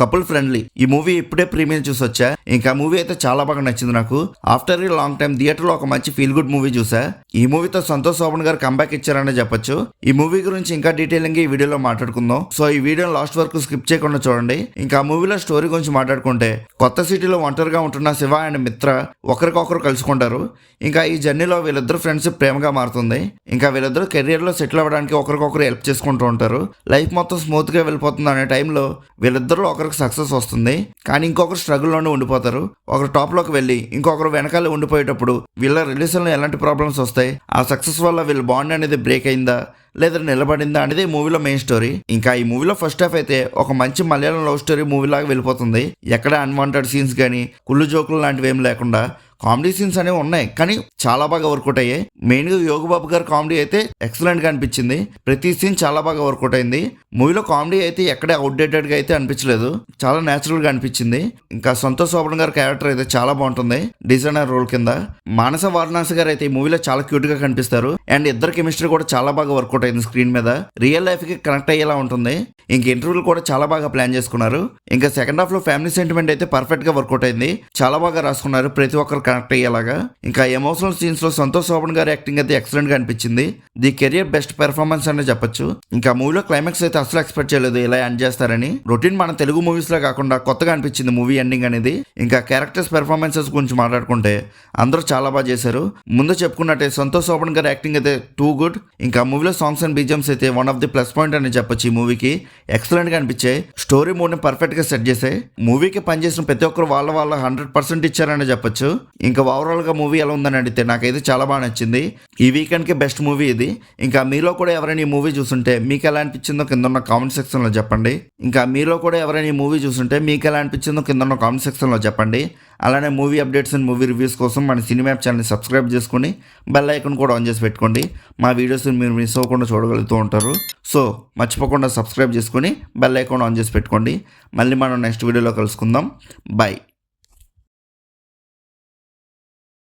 Couple friendly. ఈ movie ఇప్పుడే premium చూసి వచ్చా. ఇంకా మూవీ అయితే చాలా బాగా నచ్చింది నాకు. After a long time theatre లో ఒక మంచి ఫీల్ గుడ్ మూవీ చూసా. ఈ మూవీతో సంతోష్ శోభన్ గారు కంబ్యాక్ ఇచ్చారనే చెప్పొచ్చు. ఈ మూవీ గురించి ఇంకా డీటెయిలింగ్ ఈ వీడియోలో మాట్లాడుకుందాం. సో ఈ వీడియో లాస్ట్ వరకు స్కిప్ చేయకుండా చూడండి. ఇంకా మూవీలో స్టోరీ గురించి మాట్లాడుకుంటే, కొత్త సిటీలో ఒంటరిగా ఉంటున్న శివ అండ్ మిత్ర ఒకరికొకరు కలుసుకుంటారు. ఇంకా ఈ జర్నీలో వీళ్ళిద్దరు ఫ్రెండ్షిప్ ప్రేమగా మారుతుంది. ఇంకా వీళ్ళిద్దరు కెరియర్ లో సెటిల్ అవ్వడానికి ఒకరికొకరు హెల్ప్ చేసుకుంటూ ఉంటారు. లైఫ్ మొత్తం స్మూత్ గా వెళ్ళిపోతుంది అనే టైంలో వీళ్ళిద్దరు ఒకరికి సక్సెస్ వస్తుంది. కానీ ఇంకొకరు స్ట్రగుల్ లోనే ఉండిపోతారు. ఒకరు టాప్ లోకి వెళ్ళి ఇంకొకరు వెనకాల ఉండిపోయేటప్పుడు వీళ్ళ రిలేషన్ లో ఎలాంటి ప్రాబ్లమ్స్ వస్తాయి, ఆ సక్సెస్ వల్ల వీళ్ళ బాండ్ అనేది బ్రేక్ అయిందా లేదా నిలబడిందా అనేది మూవీలో మెయిన్ స్టోరీ. ఇంకా ఈ మూవీలో ఫస్ట్ హాఫ్ అయితే ఒక మంచి మలయాళం లవ్ స్టోరీ మూవీ లాగా వెళ్ళిపోతుంది. ఎక్కడ అన్వాంటెడ్ సీన్స్ కానీ కుళ్ళు జోకులు లాంటివి ఏం లేకుండా కామెడీ సీన్స్ అనేవి ఉన్నాయి, కానీ చాలా బాగా వర్కౌట్ అయ్యాయి. మెయిన్ గా యోగబాబు గారి కామెడీ అయితే ఎక్సలెంట్ గా అనిపించింది. ప్రతి సీన్ చాలా బాగా వర్కౌట్ అయింది. మూవీలో కామెడీ అయితే ఎక్కడే అవుట్డేటెడ్ గా అయితే అనిపించలేదు, చాలా నేచురల్ గా అనిపించింది. ఇంకా సంతోష్ శోభన్ గారి క్యారెక్టర్ అయితే చాలా బాగుంటుంది డిజైనర్ రోల్ కింద. మానస వారణాసి గారు అయితే ఈ మూవీలో చాలా క్యూట్ గా కనిపిస్తారు. అండ్ ఇద్దరు కెమిస్ట్రీ కూడా చాలా బాగా వర్కౌట్ అయింది స్క్రీన్ మీద. రియల్ లైఫ్ కి కనెక్ట్ అయ్యేలా ఉంటుంది. ఇంక ఇంటర్వ్యూలు కూడా చాలా బాగా ప్లాన్ చేసుకున్నారు. ఇంకా సెకండ్ హాఫ్ లో ఫ్యామిలీ సెంటిమెంట్ అయితే పర్ఫెక్ట్ గా వర్కౌట్ అయింది. చాలా బాగా రాసుకున్నారు, ప్రతి ఒక్కరు కనెక్ట్ అయ్యేలాగా. ఇంకా ఎమోషనల్ సీన్స్ లో సంతోష్ శోభన్ గారి యాక్టింగ్ అయితే ఎక్సలెంట్ గా అనిపించింది. ది కెరియర్ బెస్ట్ పెర్ఫార్మెన్స్ అనే చెప్పొచ్చు. ఇంకా మూవీలో క్లైమాక్స్ అయితే అసలు ఎక్స్పెక్ట్ చేయలేదు ఇలా ఎండ్ చేస్తారని. రొటీన్ మన తెలుగు మూవీస్ లో కాకుండా కొత్తగా అనిపించింది మూవీ ఎండింగ్ అనేది. ఇంకా క్యారెక్టర్స్ పెర్ఫార్మెన్సెస్ గురించి మాట్లాడుకుంటే అందరూ చాలా బాగా చేశారు. ముందు చెప్పుకున్నట్టే సంతోష్ శోభన్ గారి యాక్టింగ్ అయితే టూ గుడ్. ఇంకా మూవీలో సాంగ్స్ అండ్ బీజిఎమ్స్ అయితే one of the plus point అని చెప్పొచ్చు. ఈ మూవీకి ఎక్సలెంట్ గా అనిపించాయి. స్టోరీ మూడ్ ని పర్ఫెక్ట్ గా సెట్ చేసాయి. మూవీకి పనిచేసిన ప్రతి ఒక్కరు వాళ్ళ 100% ఇచ్చారని చెప్పొచ్చు. ఇంకా ఓవరాల్ గా మూవీ ఎలా ఉందని అడిగితే నాకైతే చాలా బాగా నచ్చింది. ఈ వీకెండ్ కి బెస్ట్ మూవీ ఇది. ఇంకా మీలో కూడా ఎవరైనా ఈ మూవీ చూస్తుంటే మీకు ఎలా అనిపించిందో కింద ఉన్న కామెంట్ సెక్షన్ లో చెప్పండి. అలానే movie updates and movie reviews కోసం మన సినిమా యాప్ ఛానల్ సబ్స్క్రైబ్ చేసుకుని బెల్ ఐకాన్ కూడా ఆన్ చేసి పెట్టుకోండి. మా వీడియోస్ మీరు మిస్ అవ్వకుండా చూడగలుగుతూ ఉంటారు. సో మర్చిపోకుండా సబ్స్క్రైబ్ చేసుకుని బెల్ ఐకాన్ ఆన్ చేసి పెట్టుకోండి. మళ్ళీ మనం నెక్స్ట్ వీడియోలో కలుసుకుందాం. బాయ్.